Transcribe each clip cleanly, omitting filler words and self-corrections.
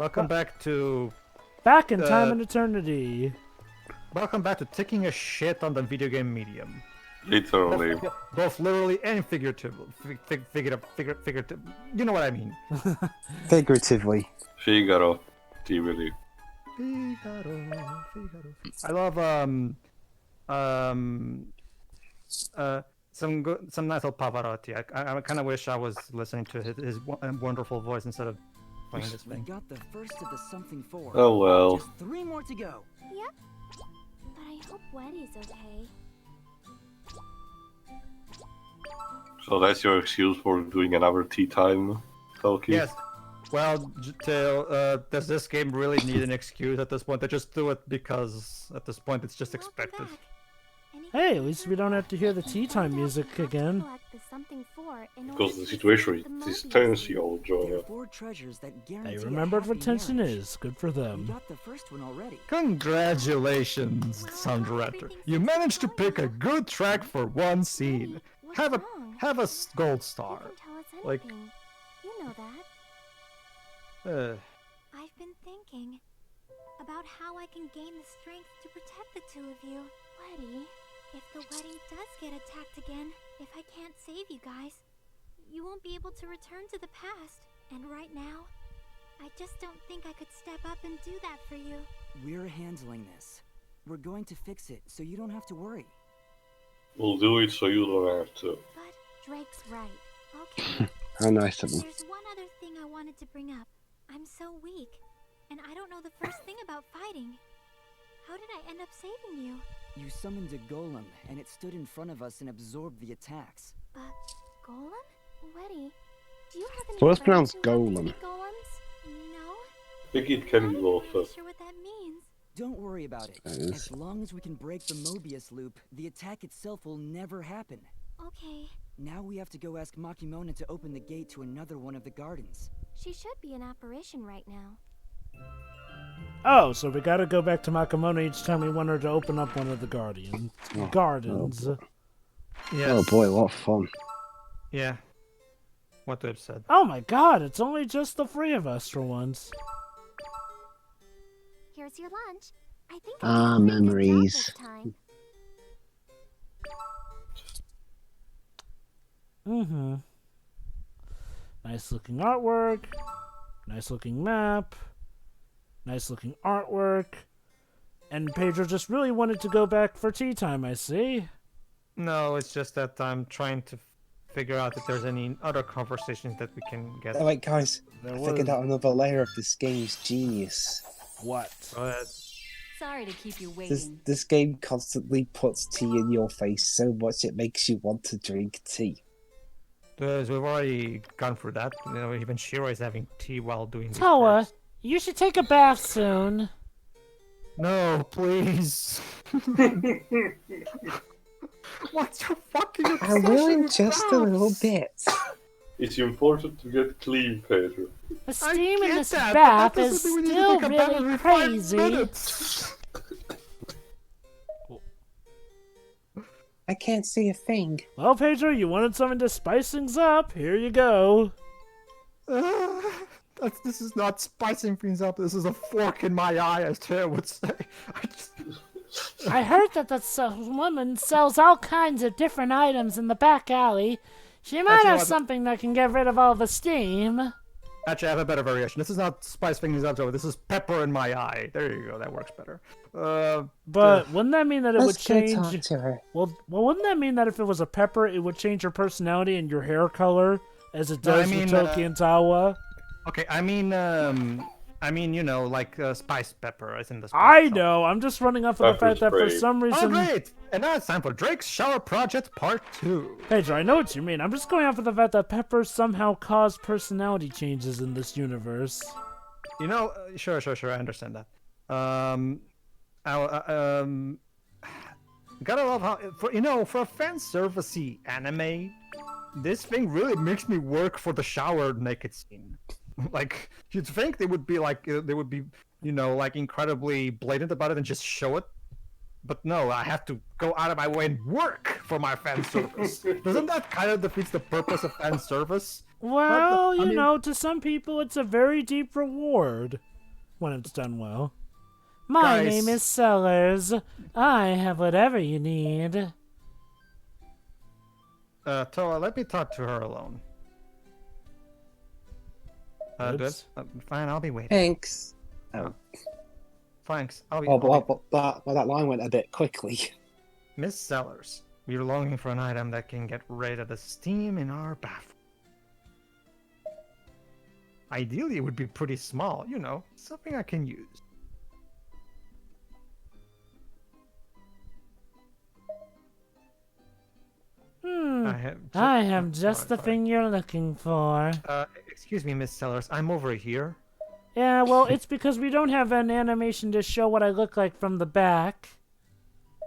Welcome back to... Back in time and eternity. Welcome back to taking a shit on the video game medium. Literally. Both literally and figuratively. Figurative. You know what I mean. Figuratively. Figaro. DVD. Figaro. I love some nice old Pavarotti. I kind of wish I was listening to his wonderful voice instead of playing this We thing. got the first of the something four. Oh well. Just 3 more to go. Yep. But I hope Weddy's okay. So that's your excuse for doing another tea time, Toki? Yes. Well, does this game really need an excuse at this point? They just do it because at this point it's just expected. Hey, at least we don't have to hear the tea time music again. Because the situation is tense, old There are Jonah. 4 treasures that guarantee They a remembered what happy tension marriage. is. Good for We them. got the first one already. Congratulations, Sound Director. You managed to pick a good track for one scene. Have a gold star. Like, You know that. I've been thinking about how I can gain the strength to protect the two of you. Weddy, if the wedding does get attacked again, if I can't save you guys, you won't be able to return to the past. And right now, I just don't think I could step up and do that for you. We're handling this. We're going to fix it, so you don't have to worry. We'll do it so you don't have to. But Drake's right. Okay. How nice of them. There's one other thing I wanted to bring up. I'm so weak, and I don't know the first thing about fighting. How did I end up saving you? You summoned a golem, and it stood in front of us and absorbed the attacks. Golem? Weddy, do you have any So it's friends pronounced who love to golem. be golems? No? I think it I'm can be not both. really sure what that means. Don't worry about it. That is- As long as we can break the Mobius loop, the attack itself will never happen. Okay, Now we have to go ask Makimona to open the gate to another one of the gardens. she should be in apparition right now. Oh, so we gotta go back to Makimona each time we want her to open up one of the gardens. yes. Oh boy, what fun. Yeah. What to have said. Oh my god, it's only just the 3 of us for once. Here's your lunch. I think Ah, I did a pretty good job memories. this time. Mm-hmm. Nice looking artwork. Nice looking map. Nice looking artwork. And Pedro just really wanted to go back for tea time, I see. No, it's just that I'm trying to figure out if there's any other conversations that we can get. Oh wait guys, There I was... figured out another layer of this game's genius. What? But Sorry to keep you waiting. This game constantly puts tea in your face so much it makes you want to drink tea. we've already gone through that. You know, even Shiro is having tea while doing these Towa, parts. you should take a bath soon. No, please. What's your fucking I obsession will in with just a little baths? bit. It's important to get clean, Pedro. The steam in get this that, but bath that is doesn't mean we need to still take a bath really every 5 crazy. minutes. I can't see a thing. Well, Pedro, you wanted something to spice things up. Here you go. This is not spicing things up. This is a fork in my eye, as Tara would say. I heard that woman sells all kinds of different items in the back alley. She might Actually, have what- something that can get rid of all the steam. Actually, I have a better variation. This is not spice things up, Joe. This is pepper in my eye. There you go. That works better. But wouldn't that mean that it would Let's go talk change? to her. Well, wouldn't that mean that if it was a pepper, it would change your personality and your hair color, as it No, I does mean, with Toki and Tawa? Okay, I mean, you know, like spice pepper, as in the. Spice I sauce. know. I'm just running off of the Pepper fact that for spray. some Oh, reason, great! And now it's time for Drake's Shower Project Part 2. Pedro, I know what you mean. I'm just going off of the fact that peppers somehow cause personality changes in this universe. You know, sure, I understand that. Gotta love how, for a fan servicey anime, this thing really makes me work for the shower naked scene. Like, you'd think they would be like, like incredibly blatant about it and just show it. But no, I have to go out of my way and work for my fan service. Doesn't that kind of defeats the purpose of fan service? Well, I mean- to some people, it's a very deep reward. when it's done well. My Guys. name is Sellers. I have whatever you need. Toa, let me talk to her alone. Good. Oops. Fine, I'll be waiting. Thanks. Oh, Thanks. I'll be. that line went a bit quickly. Miss Sellers, we're longing for an item that can get rid of the steam in our bathroom. Ideally, it would be pretty small, you know, something I can use. I have just the thing you're looking for. Excuse me, Miss Sellers, I'm over here. Yeah, well, it's because we don't have an animation to show what I look like from the back.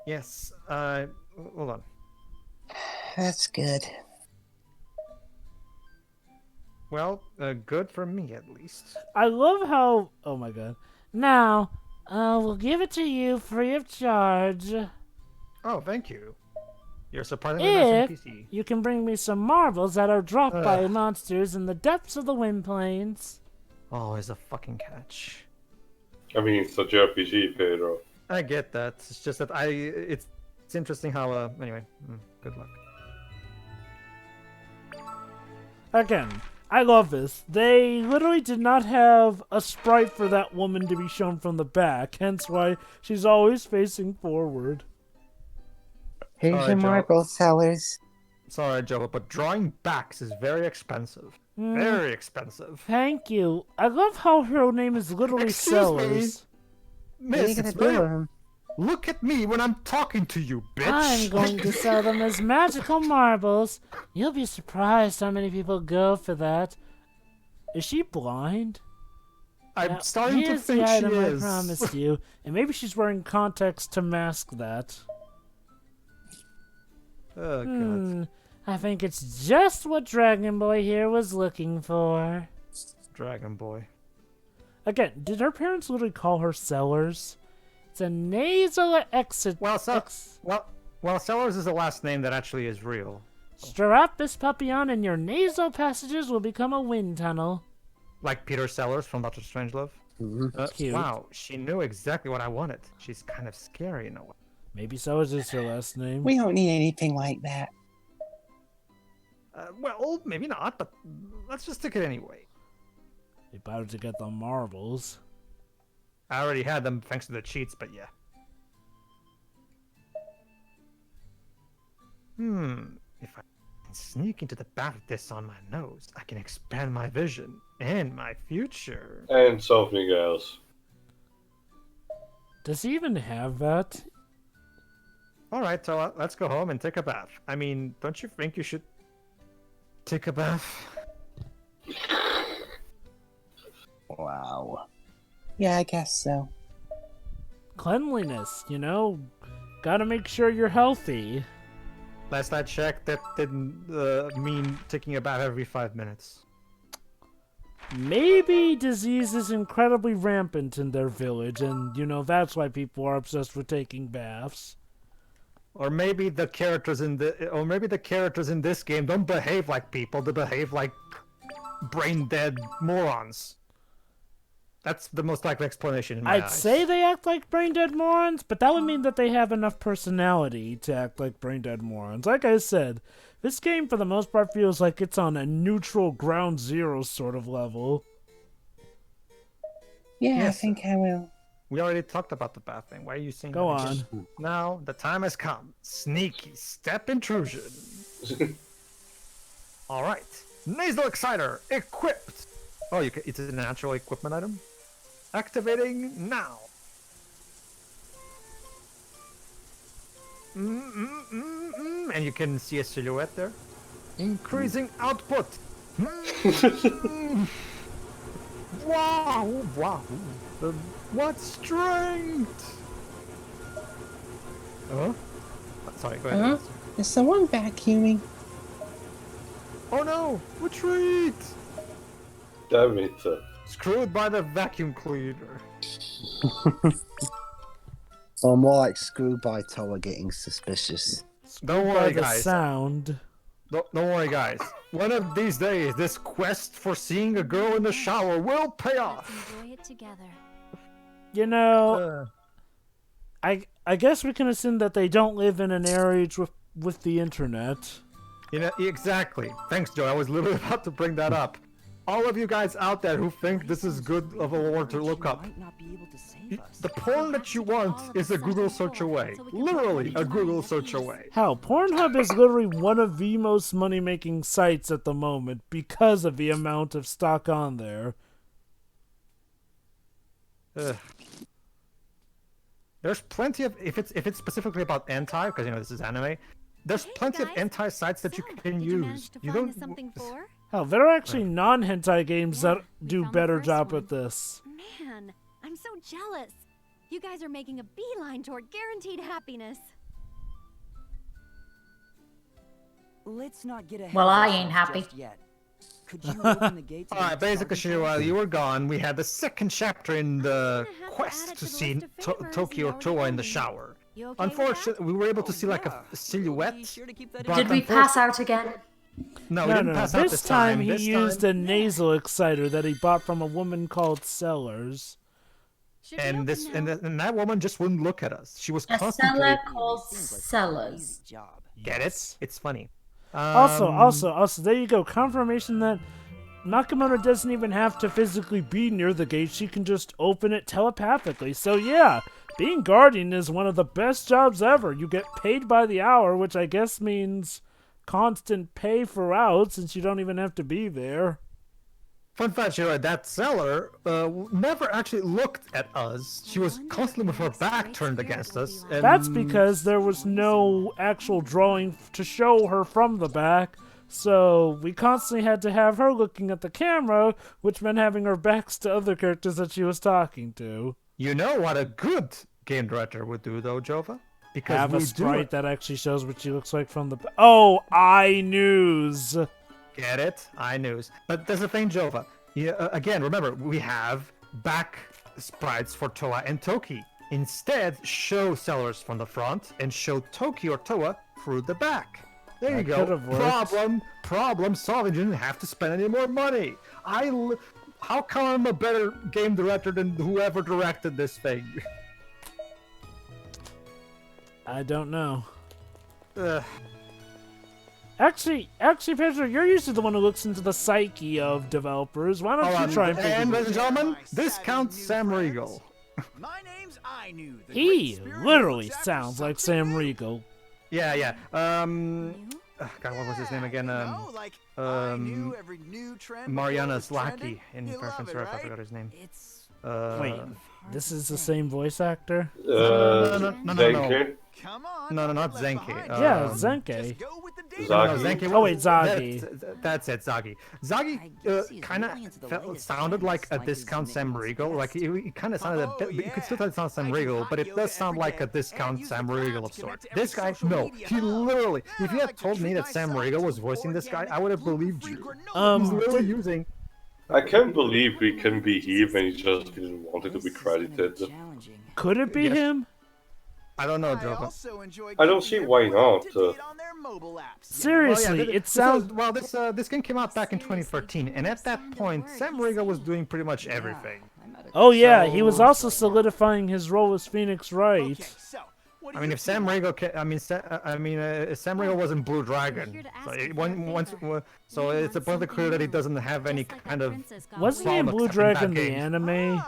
Yes, hold on. That's good. Well, good for me at least. I love how... Oh my god. Now, we'll give it to you free of charge. Oh, thank you. You're surprisingly nice If NPC. you can bring me some marbles that are dropped by monsters in the depths of the wind plains. Always a fucking catch. I mean, it's a JRPG, Pedro. I get that. It's just that it's interesting how, anyway, good luck. Again, I love this. They literally did not have a sprite for that woman to be shown from the back, hence why she's always facing forward. Here's Sorry, your Joe. marble sellers. Sorry, Joe, but drawing backs is very expensive. Very expensive. Thank you. I love how her name is literally Excuse Sellers. What are Miss, you gonna it's do with very... 'em? Look at me when I'm talking to you, bitch! I'm going to sell them as magical marbles. You'll be surprised how many people go for that. Is she blind? I'm Now, starting to here's think the she item is. I promised you, and maybe she's wearing contacts to mask that. Oh, God. I think it's just what Dragon Boy here was looking for. Dragon Boy. Again, did her parents literally call her Sellers? It's a nasal exit. Well, Sellers is the last name that actually is real. Strap this puppy on, and your nasal passages will become a wind tunnel. Like Peter Sellers from Doctor Strangelove. Cute. Wow, she knew exactly what I wanted. She's kind of scary in a way. Maybe Sellers is her last name. We don't need anything like that. Well, maybe not, but let's just take it anyway. They better to get the marbles. I already had them thanks to the cheats, but yeah. If I can sneak into the back of this on my nose, I can expand my vision and my future. And something else. Does he even have that? Alright, so let's go home and take a bath. I mean, don't you think you should take a bath? Wow. Yeah, I guess so. Cleanliness, you know? Gotta make sure you're healthy. Last I checked, that didn't mean taking a bath every 5 minutes. Maybe disease is incredibly rampant in their village, and, you know, that's why people are obsessed with taking baths. Or maybe the characters in this game don't behave like people, they behave like brain dead morons. That's the most likely explanation in my I'd eyes. say they act like brain-dead morons, but that would mean that they have enough personality to act like brain-dead morons. Like I said, this game for the most part feels like it's on a neutral ground zero sort of level. Yeah, Yes. I think I will. We already talked about the bath thing. Why are you saying Go that on. again? Now, the time has come. Sneaky step intrusion. Alright. Nasal Exciter, equipped. Oh, it's a natural equipment item? Activating now. And you can see a silhouette there. Increasing output. Wow, wow. What strength? Sorry, go ahead. Is someone vacuuming? Oh no! Retreat! Damn it. Screwed by the vacuum cleaner. Or more like screwed by Towa getting suspicious. Don't By worry, the guys. sound. Don't worry, guys. One of these days, this quest for seeing a girl in the shower will pay off. Enjoy it together. You know, I guess we can assume that they don't live in an age with the internet. You know, exactly. Thanks, Joe. I was literally about to bring that up. All of you guys out there who think this is good of a war to look up, the porn that you want is a Google search away. Literally a Google search away. Hell, Pornhub is literally one of the most money-making sites at the moment because of the amount of stock on there. There's plenty of, if it's specifically about hentai, because you know this is anime, there's plenty of hentai sites that you can use. You don't. Hell, there are actually non-hentai games that do better job at this. Man, I'm so jealous. You guys are making a beeline toward guaranteed happiness. Let's not get ahead. Well, I ain't happy. Just yet. Could you open the gates? Alright, basically, while you were gone, we had the second chapter in the quest to see Toki or Towa in the shower. Unfortunately, we were able to see like a silhouette. Did we pass out again? No, we didn't pass out this time. He This used a nasal exciter that he bought from a woman called Sellers. And that woman just wouldn't look at us. She was A constantly. seller called Sellers. Get it? It's funny. Also, there you go. Confirmation that Makimona doesn't even have to physically be near the gate. She can just open it telepathically. So yeah, being guardian is one of the best jobs ever. You get paid by the hour, which I guess means constant pay for out since you don't even have to be there. Fun fact, Shira, that seller never actually looked at us. She was constantly with her back turned against us. And That's because there was no actual drawing to show her from the back, so we constantly had to have her looking at the camera, which meant having her backs to other characters that she was talking to. You know what a good game director would do, though, Jova? Because Have a we sprite that actually shows what she looks like from the back. Oh, iNews! Get it? iNews. But there's the thing, Jova. Again, remember, we have back sprites for Towa and Toki. Instead, show sellers from the front and show Toki or Towa through the back. There you go. Problem solved. You didn't have to spend any more money. How come I'm a better game director than whoever directed this thing? I don't know. Actually, Pedro, you're usually the one who looks into the psyche of developers. Why don't you try and figure And ladies and gentlemen, Discount Sam Riegel. My name's Ainu. He literally sounds like Sam Riegel. Yeah. God, what was his name again? Mariana Slaki in Preference Ref. I forgot his name. Wait, this is the same voice actor? No. Come on. No, not Zenke. Yeah, Zenke. Zagi. Oh wait, Zagi. That's it, Zagi. Zagi kind of sounded like a Discount Sam Riegel. Like he kind of sounded. You could still tell it sounds Sam Riegel, but it does sound like a Discount Sam Riegel of sorts. This guy, no, he literally. If you had told me that Sam Riegel was voicing this guy, I would have believed you. He's literally using. I can't believe we can be here when he just didn't want it to be credited. Could it be him? I don't know, Joker. I don't see why not. Seriously, it sounds... Well, this game came out back in 2013, and at that point, Sam Riegel was doing pretty much everything. Oh yeah, he was also solidifying his role as Phoenix Wright. I mean, if Sam Riegel, Sam Riegel was in Blue Dragon, so it's abundantly clear that he doesn't have any kind of. Wasn't he in Blue Dragon the anime?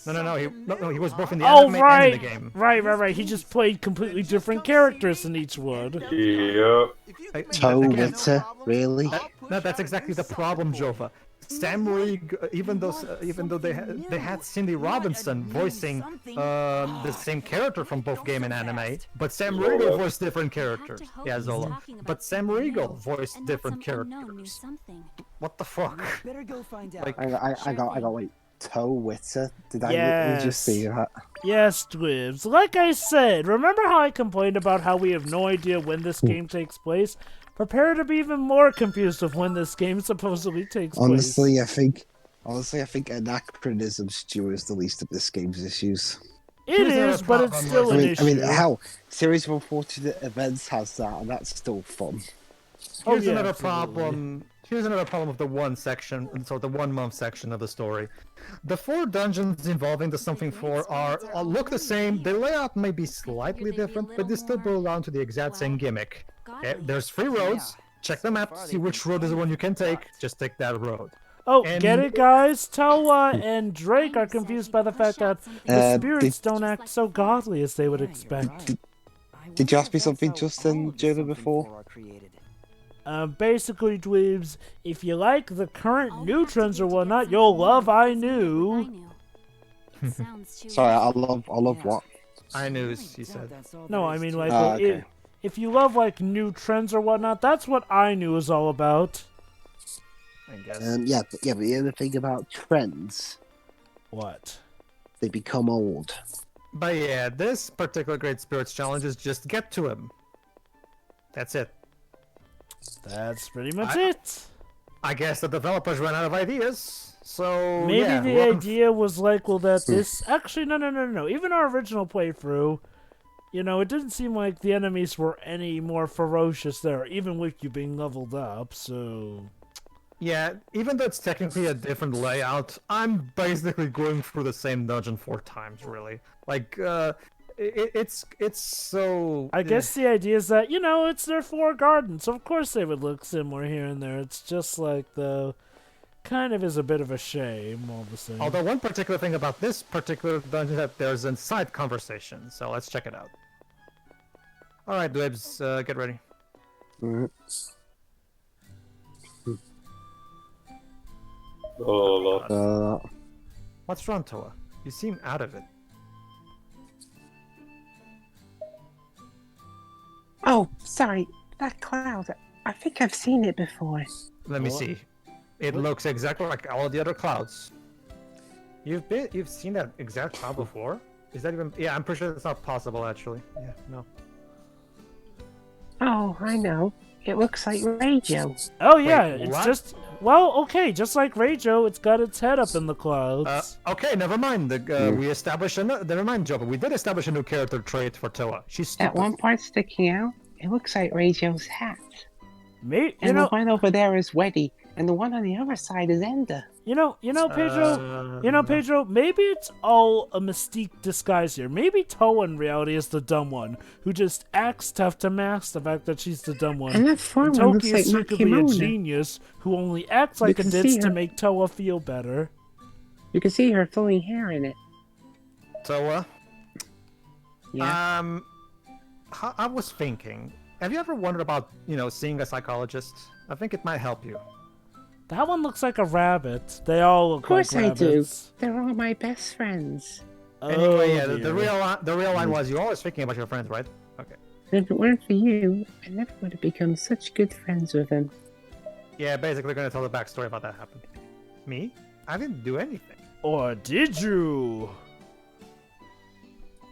No, he was both in the anime and in the game. Right. He just played completely different characters in each one. Yeah. Towa, really? No, that's exactly the problem, Jova. Sam Riegel, even though they had Cindy Robinson voicing the same character from both game and anime, but Sam Riegel voiced different characters. Yeah, Zola. But Sam Riegel voiced different characters. What the fuck? Like, I got wait. Towa? Did I really just see that? Yes, Dwibs. Like I said, remember how I complained about how we have no idea when this game takes place? Prepare to be even more confused of when this game supposedly takes place. Honestly, I think anachronism Stew is the least of this game's issues. It is, but it's still an issue. I mean, hell, Series of Unfortunate Events has that, and that's still fun. Here's another problem. Here's another problem of the one section, so the 1 month section of the story. The 4 dungeons involving the Something 4 look the same. The layout may be slightly different, but they still boil down to the exact same gimmick. There's 3 roads. Check the map, see which road is the one you can take. Just take that road. Oh, get it, guys? Towa and Drake are confused by the fact that the spirits don't act so godly as they would expect. Did you ask me something just then, Jova, before? Basically, dweebs, if you like the current new trends or whatnot, you'll love I Knew. Sorry, I love what? I Knew, he said. No, I mean, like, okay. if you love, like, new trends or whatnot, that's what I Knew is all about. I guess. Yeah, but the other thing about trends... What? They become old. But yeah, this particular Great Spirits challenge is just get to him. That's it. That's pretty much it. I guess the developers ran out of ideas, so maybe yeah, the idea was like, well, that this... Actually, no. Even our original playthrough, you know, it didn't seem like the enemies were any more ferocious there, even with you being leveled up, so... Yeah, even though it's technically a different layout, I'm basically going through the same dungeon 4 times, really. Like, it's so... I guess the idea is that, you know, it's their 4 gardens, so of course they would look similar here and there. It's just like the... Kind of is a bit of a shame, all the same. Although one particular thing about this particular dungeon, that there's a side conversation, so let's check it out. Alright, Dwebs, get ready. Alright. What's wrong, Towa? You seem out of it. Oh, sorry. That cloud. I think I've seen it before. Let me see. It looks exactly like all the other clouds. You've seen that exact cloud before? Is that even... Yeah, I'm pretty sure that's not possible, actually. Yeah, no. Oh, I know. It looks like radio. Oh, yeah, Wait, it's what? just... Well, okay, just like Radio, it's got its head up in the clouds. Okay, never mind. We established never mind, Joe, but we did establish a new character trait for Towa. She's stupid. That one part sticking out, it looks like Radio's hat. Me, and the one over there is Weddy, and the one on the other side is Enda. You know, Pedro, maybe it's all a Mystique disguise here. Maybe Towa in reality is the dumb one, who just acts tough to mask the fact that she's the dumb one. And that far one Toki looks like is secretly a Makimona. genius who only acts like a can ditz see to her. make Towa feel better. You can see her flowing hair in it. Towa? Yeah. I was thinking, have you ever wondered about, seeing a psychologist? I think it might help you. That one looks like a rabbit. They all look like rabbits. Of course I do. They're all my best friends. Anyway, yeah, Oh, the real line was you're always thinking about your friends, right? Okay. If it weren't for you, I never would have become such good friends with them. Yeah, basically gonna tell the backstory about that happened. Me? I didn't do anything. Or did you?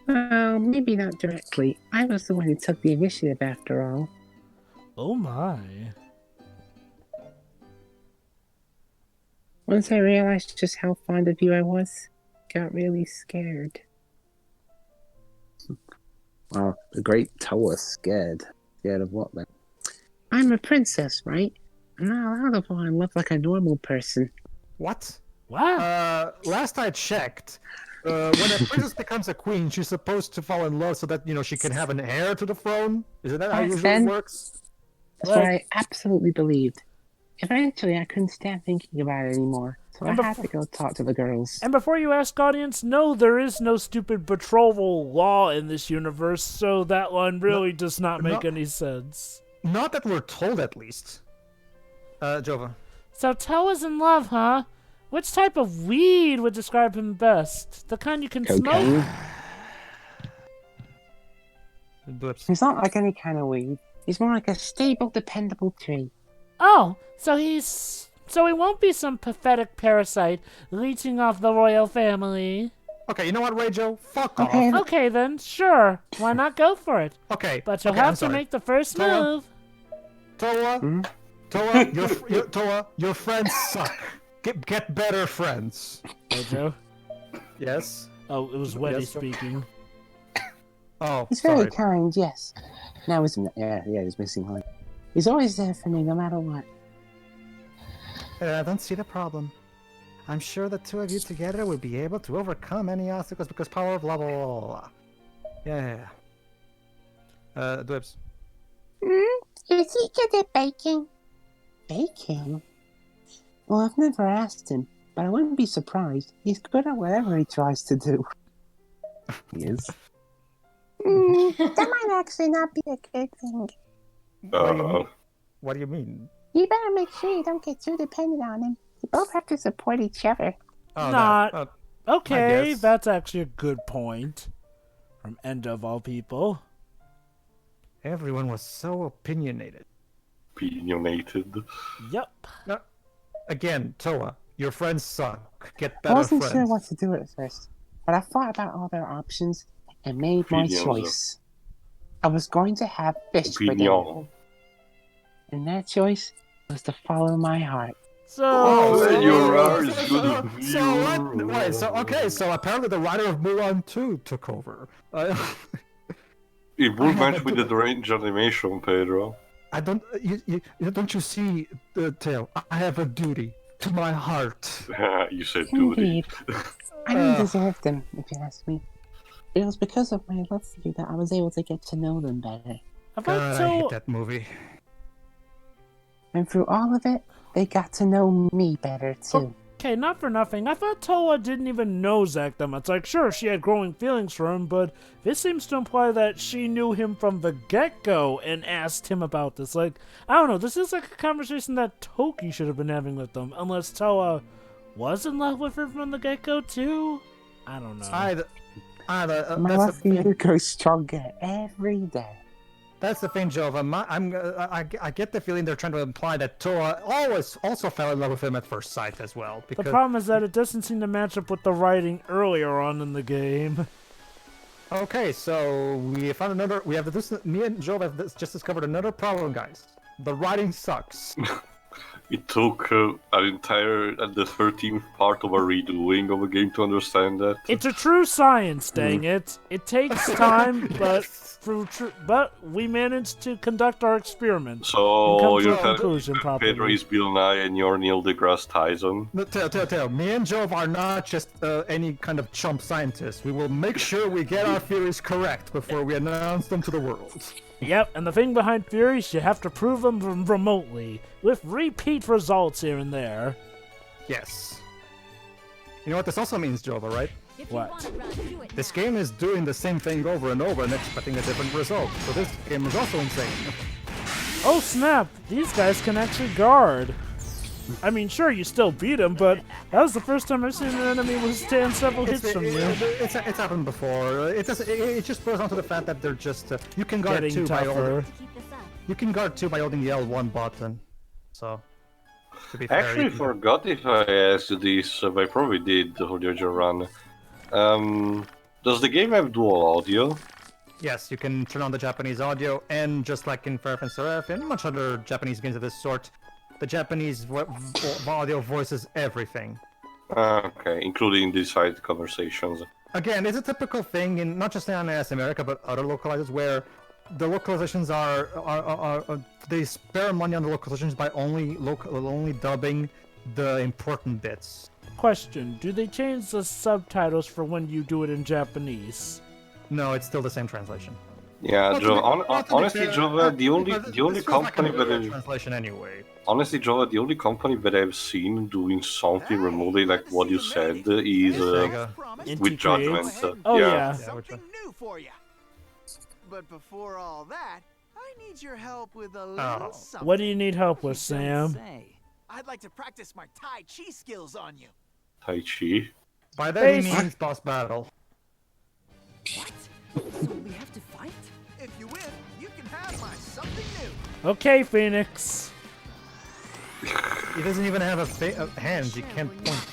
Well, maybe not directly. I was the one who took the initiative after all. Oh my. Once I realized just how fond of you I was, I got really scared. Wow, the great Towa scared. Scared of what then? I'm a princess, right? I'm not allowed to fall in love like a normal person. What? What? Last I checked, when a princess becomes a queen, she's supposed to fall in love so that, she can have an heir to the throne? Isn't that how it usually works? That's what I absolutely believed. Eventually, I couldn't stand thinking about it anymore, so I had to go talk to the girls. And before you ask, audience, no, there is no stupid betrothal law in this universe, so that one really does not make any sense. Not that we're told, at least. Jova. So Towa's in love, huh? Which type of weed would describe him best? The kind you can smoke? He's not like any kind of weed. He's more like a stable, dependable tree. Oh, so he won't be some pathetic parasite leeching off the royal family. Okay, you know what, Rayjo? Fuck off. Okay then, sure. Why not go for it? Okay. But you'll have to make the first move. Towa, Towa, your friends suck. Get better friends. Pedro? Yes? Oh, it was Weddy speaking. Oh, He's very kind, yes. Now isn't it? Yeah, he's missing one. He's always there for me, no matter what. I don't see the problem. I'm sure the two of you together will be able to overcome any obstacles because power of blah blah blah blah blah. Yeah. Dwebs. Is he good at baking? Baking? Well, I've never asked him, but I wouldn't be surprised. He's good at whatever he tries to do. He is. That might actually not be a good thing. What do you mean? You better make sure you don't get too dependent on him. You both have to support each other. Oh, okay, that's actually a good point. From End of all people. Everyone was so opinionated. Yep. No, again, Towa, your friends suck. Get I better wasn't friends. sure what to do at first, but I thought about all their options and made my choice. I was going to have fish for dinner. And that choice was to follow my heart. So so apparently the writer of Mulan 2 took over. It will match with the deranged animation, Pedro. I don't. Don't you see the tale? I have a duty to my heart. You said duty. I didn't deserve them, if you ask me. It was because of my love for you that I was able to get to know them better. God, I hate that movie. And through all of it, they got to know me better, too. Okay, not for nothing. I thought Towa didn't even know Zack that much. Like, sure, she had growing feelings for him, but this seems to imply that she knew him from the get-go and asked him about this. Like, I don't know, this is like a conversation that Toki should have been having with them, unless Towa was in love with her from the get-go, too? I don't know. My love for you grows stronger every day. That's the thing, Jova. I get the feeling they're trying to imply that Towa always also fell in love with him at first sight as well. The problem is that it doesn't seem to match up with the writing earlier on in the game. Okay, so we found another. We have me and Jova have just discovered another problem, guys. The writing sucks. It took the 13th part of a redoing of a game to understand that. It's a true science, dang it. It takes time, but we managed to conduct our experiment. So you're telling Pedro is Bill Nye and you're Neil deGrasse Tyson? No, tell. Me and Jove are not just any kind of chump scientists. We will make sure we get our theories correct before we announce them to the world. Yep, and the thing behind theories, you have to prove them remotely, with repeat results here and there. Yes. You know what this also means, Jova, right? What? This game is doing the same thing over and over and expecting a different result, so this game is also insane. Oh snap! These guys can actually guard. I mean, sure, you still beat him, but that was the first time I've seen an enemy withstand several hits from you. It's happened before. It just boils down to the fact that they're just you can guard two by holding the L1 button. So, to be fair, actually forgot if I asked you this. I probably did the Hodiojo run. Does the game have dual audio? Yes, you can turn on the Japanese audio, and just like in Fair Seraph and much other Japanese games of this sort, the Japanese audio voices everything. Okay, including the side conversations. Again, it's a typical thing in not just in NAS America, but other localizers where the localizations are they spare money on the localizations by only dubbing the important bits. Question: do they change the subtitles for when you do it in Japanese? No, it's still the same translation. Yeah, honestly, Jova, the only company that translation anyway. Honestly, Jova, the only company that I've seen doing something remotely like what you said is with Judgment. Oh yeah. Something new for you. But before all that, I need your help with a little something. What do you need help with, Sam? I'd like to practice my Tai Chi skills on you. Tai Chi? By that he means boss battle. What? So we have to fight? If you win, you can have my something new. Okay, Phoenix. He doesn't even have hands. He can't point.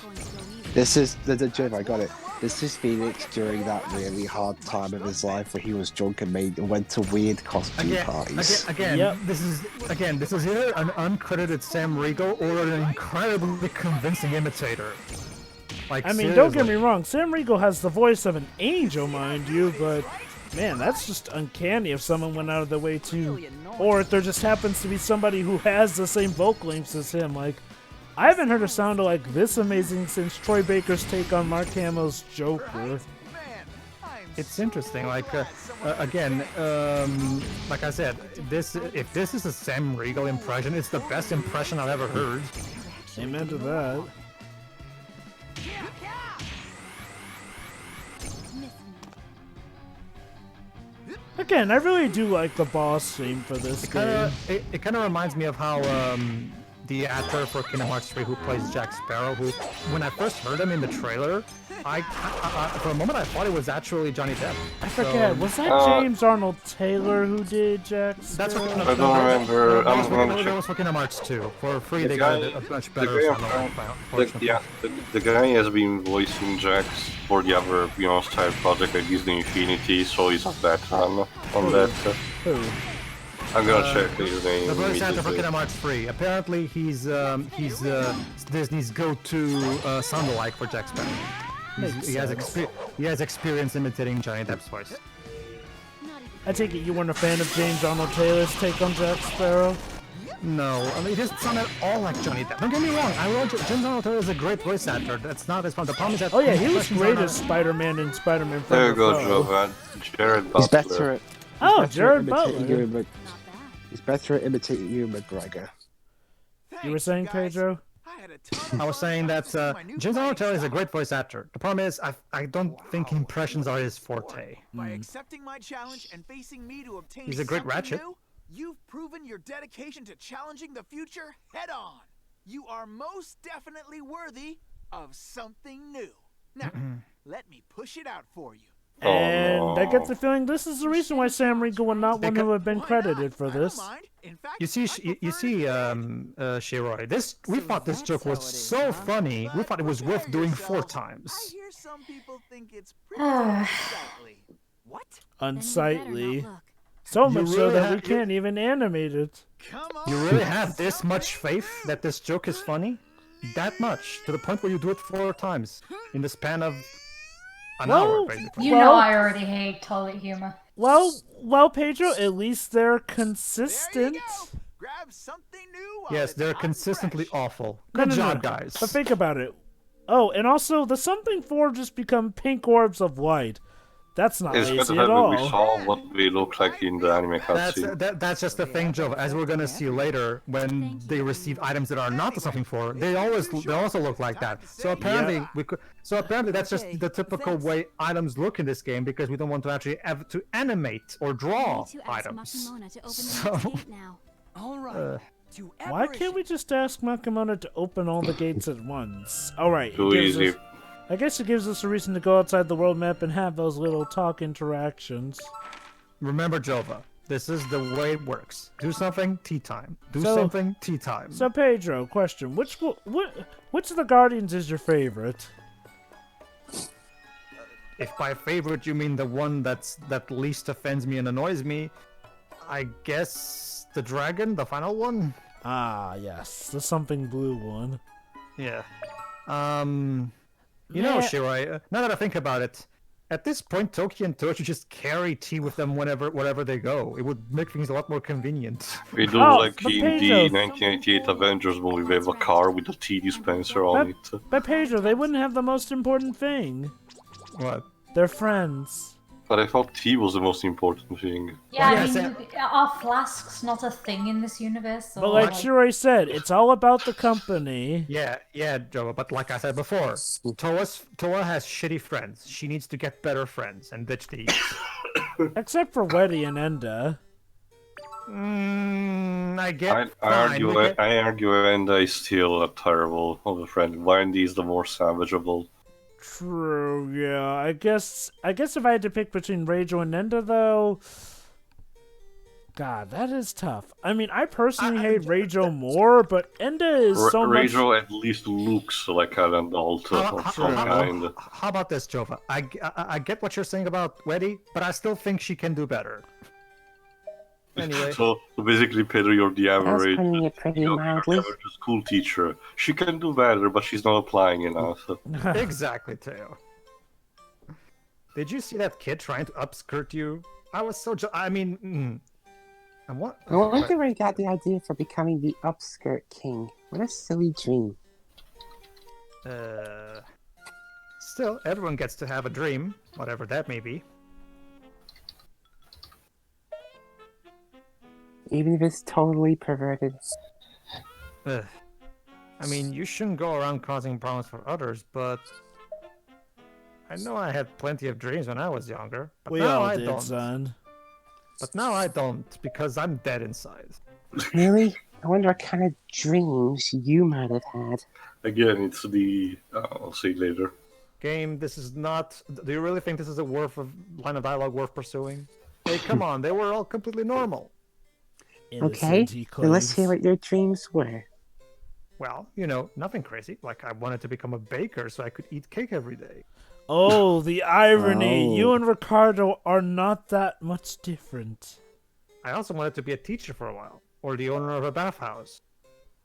This is the joke. I got it. This is Phoenix during that really hard time of his life where he was drunk and went to weird costume parties. This is either an uncredited Sam Riegel or an incredibly convincing imitator. Like, I mean, don't get me wrong, Sam Riegel has the voice of an angel, mind you, but man, that's just uncanny if someone went out of their way to, or if there just happens to be somebody who has the same vocal lengths as him. Like, I haven't heard a sounder like this amazing since Troy Baker's take on Mark Hamill's Joker. It's interesting. Like again, like I said, if this is a Sam Riegel impression, it's the best impression I've ever heard. Amen to that. Again, I really do like the boss theme for this game. It kind of reminds me of how the actor for Kingdom Hearts 3 who plays Jack Sparrow, who, when I first heard him in the trailer, I for a moment I thought it was actually Johnny Depp. I forget, was that James Arnold Taylor who did Jack Sparrow? That's what I don't remember. That was for Kingdom Hearts 2. For free, they got a much better the guy has been voicing Jax for the other, side project like Disney Infinity, so he's a veteran on that. Who? I'm gonna check his name. The voice actor for Kingdom Hearts 3. Apparently, he's Disney's go-to sound-alike for Jack Sparrow. He has experience imitating Johnny Depp's voice. I take it you weren't a fan of James Arnold Taylor's take on Jack Sparrow? No, I mean, it doesn't sound at all like Johnny Depp. Don't get me wrong, James Arnold Taylor is a great voice actor. That's not his problem. The problem is that... Oh yeah, he was great as Spider-Man in Spider-Man There you go, Jovan. Jared Butler. He's better at... Oh, Jared Butler. He's better at imitating Ewan McGregor. You were saying, Pedro? I was saying that James Arnold Taylor is a great voice actor. The problem is, I don't think impressions are his forte. By accepting my challenge and facing me to obtain He's a great something Ratchet. new, you've proven your dedication to challenging the future head on. You are most definitely worthy of something new. Now, let me push it out for you. And I get the feeling this is the reason why Sam Riegel would not want to have been credited for this. You see, Shiroi, we thought this joke was so funny, we thought it was worth doing 4 times. I hear some people think it's pretty unsightly. What? Unsightly. So much so that we can't even animate it. You really have this much faith that this joke is funny? That much, to the point where you do it 4 times in the span of an hour, basically. You know I already hate toilet humor. Well, Pedro, at least they're consistent. Grab something new. Yes, they're consistently awful. Good job, guys. But think about it. Oh, and also, the something 4 just become pink orbs of light. That's not lazy at all. We saw what we look like in the anime cutscene. That's just the thing, Joe. As we're gonna see later, when they receive items that are not the something 4, they also look like that. So apparently apparently that's just the typical way items look in this game, because we don't want to actually have to animate or draw items. So, why can't we just ask Makimona to open all the gates at once? Alright. Too easy. I guess it gives us a reason to go outside the world map and have those little talk interactions. Remember, Jova, this is the way it works. Do something, tea time. Do something, tea time. So, Pedro, question: which of the Guardians is your favorite? If by favorite you mean the one that least offends me and annoys me, I guess the dragon, the final one. Ah, yes, the something blue one. Yeah. You know, Shirai, now that I think about it, at this point, Toki and Toshi just carry tea with them wherever they go. It would make things a lot more convenient. We do like in the 1988 Avengers movie, we have a car with a tea dispenser on it. But Pedro, they wouldn't have the most important thing. What? They're friends. But I thought tea was the most important thing. Yeah, I mean, are flasks not a thing in this universe? But like Shirai said, it's all about the company. Yeah, Joe, but like I said before, Towa has shitty friends. She needs to get better friends and ditch these. Except for Weddy and Enda. I argue Enda is still a terrible of a friend. Wendy is the more savageable. True, yeah. I guess if I had to pick between Reijo and Enda, though, God, that is tough. I mean, I personally hate Reijo more, but Enda is so much... Reijo at least looks like an adult of some kind. How about this, Jova? I get what you're saying about Weddy, but I still think she can do better. Anyway. So basically, Pedro, you're the average school teacher. She can do better, but she's not applying enough. Exactly, Teo. Did you see that kid trying to upskirt you? I was so I wonder where he got the idea for becoming the upskirt king. What a silly dream. Still, everyone gets to have a dream, whatever that may be. Even if it's totally perverted. I mean, you shouldn't go around causing problems for others, but I know I had plenty of dreams when I was younger. But We now all I did, don't. son. But now I don't, because I'm dead inside. Really? I wonder what kind of dreams you might have had. Again, it's the... I'll see it later. Game, this is not... Do you really think this is a line of dialogue worth pursuing? Hey, come on, they were all completely normal. Okay, then let's hear what your dreams were. Well, you know, nothing crazy. Like, I wanted to become a baker so I could eat cake every day. Oh, the irony. Oh. You and Ricardo are not that much different. I also wanted to be a teacher for a while. Or the owner of a bathhouse.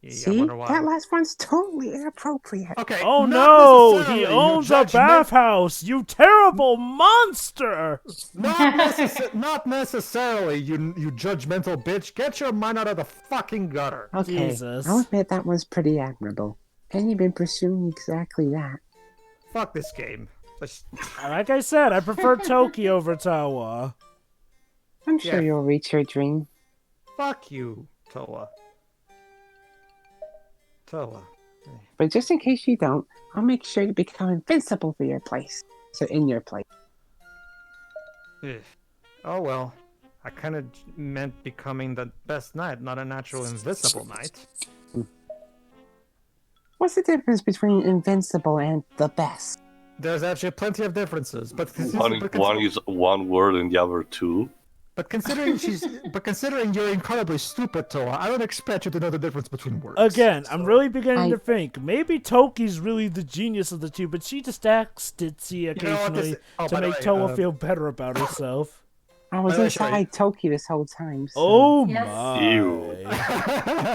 Yeah, I See? wonder why. That last one's totally inappropriate. Okay. Oh not no! necessarily, He you owns a judge me. bathhouse! You terrible monster! Not necessarily, you judgmental bitch. Get your mind out of the fucking gutter. Okay, Jesus. I'll admit that was pretty admirable. And you've been pursuing exactly that. Fuck this game. Like I said, I prefer Toki over Towa. I'm sure you'll reach your dream. Fuck you, Towa. Towa. But just in case you don't, I'll make sure you become invincible for your place. So in your place. Ugh. Oh well. I kind of meant becoming the best knight, not a natural invisible knight. What's the difference between invincible and the best? There's actually plenty of differences, but One is one word and the other two. But considering you're incredibly stupid, Toa, I don't expect you to know the difference between words. Again, I'm really beginning to think maybe Toki's really the genius of the two, but she just acts ditzy occasionally to make Toa feel better about herself. I was inside Toki this whole time. So. Oh Yes. my! Ew.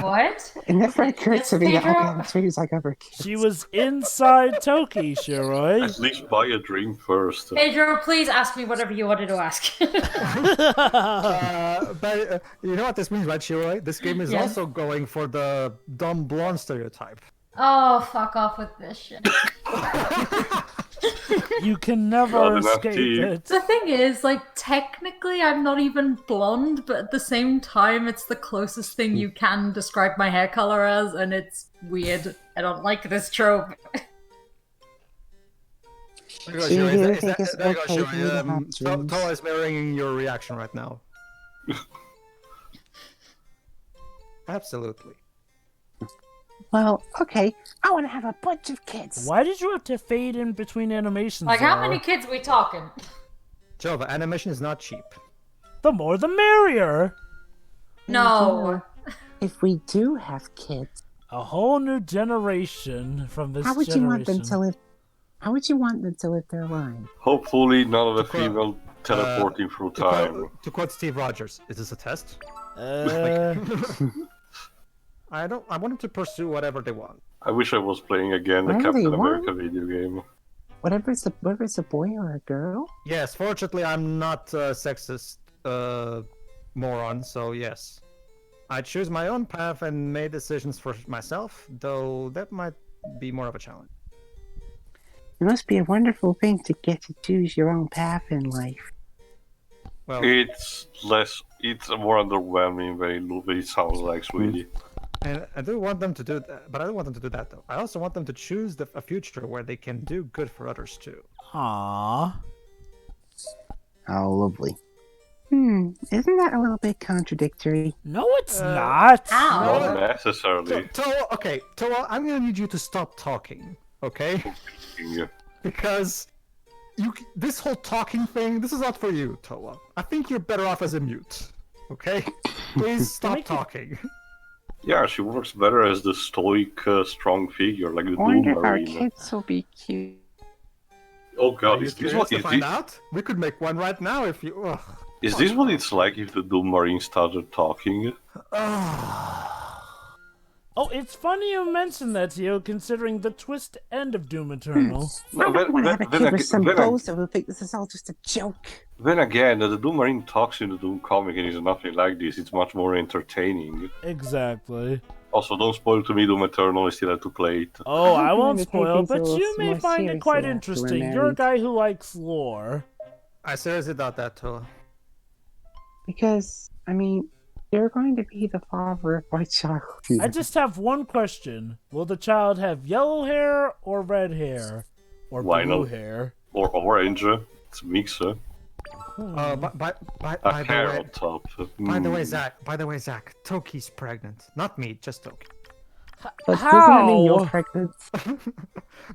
What? It never occurred to me that Pedro? all the dreams I ever kids. She was inside Toki, Shiroi. At least buy a drink first. Pedro, please ask me whatever you wanted to ask. But you know what this means, right, Shiroi? This game is Yes. also going for the dumb blonde stereotype. Oh, fuck off with this shit. You can never Not enough escape tea. it. The thing is, like, technically I'm not even blonde, but at the same time it's the closest thing you can describe my hair color as, and it's weird. I don't like this trope. There you go, So you Shiroi. really Is that- think it's there you go, okay for me to Shiroi. have dreams? Toa is mirroring your reaction right now. Absolutely. Well, okay. I want to have a bunch of kids. Why did you have to fade in between animations? Like, how Zara? many kids we talking? Joe, the animation is not cheap. The more the merrier. No. If we do have kids, A whole new generation from this how would generation. you want them to live? How would you want them to live their lives? Hopefully none of the To quote- female teleporting through time. To quote Steve Rogers, is this a test? I want them to pursue whatever they want. I wish I was playing again the Whatever Captain they want. America video game. Whether it's a boy or a girl. Yes, fortunately, I'm not a sexist moron, so yes. I choose my own path and made decisions for myself, though that might be more of a challenge. It must be a wonderful thing to get to choose your own path in life. Well, It's more underwhelming than it sounds like, sweetie. and I do want them to do that, but I don't want them to do that though. I also want them to choose a future where they can do good for others too. Aww. How lovely. Isn't that a little bit contradictory? No, it's not. Ow. Not necessarily. Toa, I'm gonna need you to stop talking, okay? Because this whole talking thing, this is not for you, Toa. I think you're better off as a mute, okay? Please stop talking. Yeah, she works better as the stoic, strong figure, like the I Doom wonder if our Marine. kids will be cute. Oh god, Are you is this curious what to is find this? out? We could make one right now if you. Ugh. Is this what it's like if the Doom Marine started talking? Oh, it's funny you mentioned that, Tio, considering the twist end of Doom Eternal. I don't want to have a kid with some bozo who think this is all just a joke. Then again, the Doom Marine talks in the Doom comic and it's nothing like this. It's much more entertaining. Exactly. Also, don't spoil to me Doom Eternal. I still have to play it. Oh, I won't Maybe spoil, things a but little you may more find it seriously quite after we're interesting. You're a married. guy who likes lore. I seriously doubt that, Toa. Because, I mean, you're going to be the father of my child. I just have one question. Will the child have yellow hair or red hair? Or Why blue not? hair? Or orange. It's a mix. By A the way, carrot top. by the way, Zack, Toki's pregnant. Not me, just Toki. But doesn't that mean you're How? pregnant?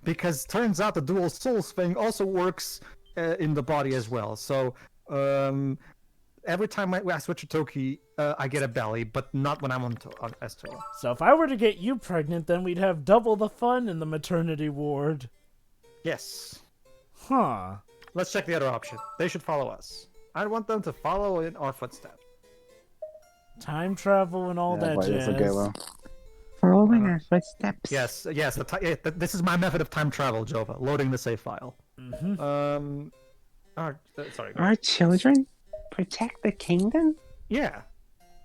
Because turns out the dual souls thing also works in the body as well. So every time I switch to Toki, I get a belly, but not when I'm on S2. So if I were to get you pregnant, then we'd have double the fun in the maternity ward. Yes. Huh. Let's check the other option. They should follow us. I want them to follow in our footsteps. Time travel and all that but jazz. this will go well. Following our footsteps. Yes. This is my method of time travel, Jova. Loading the save file. Mm-hmm. Sorry. Our children protect the kingdom? Yeah.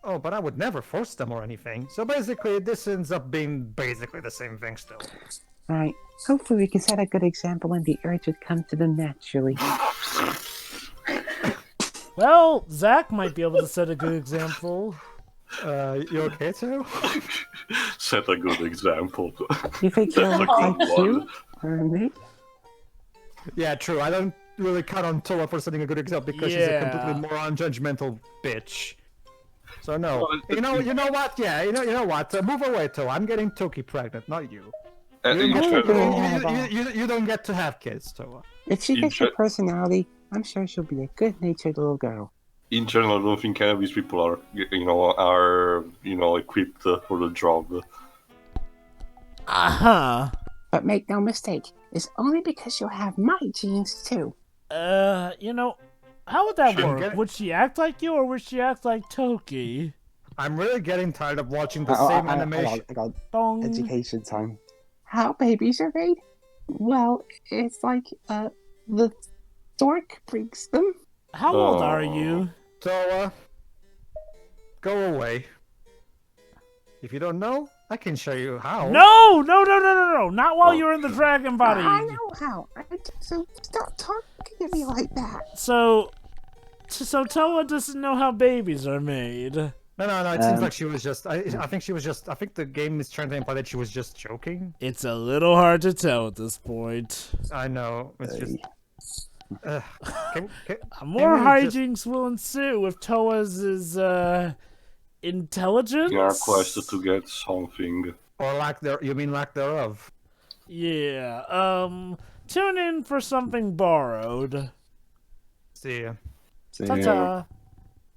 Oh, but I would never force them or anything. So basically, this ends up being basically the same thing still. Right. Hopefully we can set a good example and the urge would come to them naturally. Well, Zack might be able to set a good example. You okay, too? Set a good example. You think you're That's a like good you? one. Or me? Yeah, true. I don't really count on Toa for setting a good example because she's a completely moron, judgmental bitch. So no. You know what? Yeah, you know what? Move away, Toa. I'm getting Toki pregnant, not you. You don't get to have kids, Toa. If she gets her personality, I'm sure she'll be a good-natured little girl. In general, I don't think any of these people are equipped for the job. Uh-huh. But make no mistake, it's only because you'll have my genes too. How would that work? Would she act like you or would she act like Toki? I'm really getting tired of watching the same animation. I got Dong. education time. How babies are made? Well, it's like, the stork brings them. How old are you? Toa, go away. If you don't know, I can show you how. No! Not while you're in the dragon body. I know how. So stop talking to me like that. So Toa doesn't know how babies are made. No. It seems like she was just. I think she was just. I think the game is trying to imply that she was just joking. It's a little hard to tell at this point. I know. It's just. More hijinks will ensue if Toa's is intelligence. You are requested to get something. Or lack there. You mean lack thereof? Yeah. Tune in for something borrowed. See ya. Ta-ta.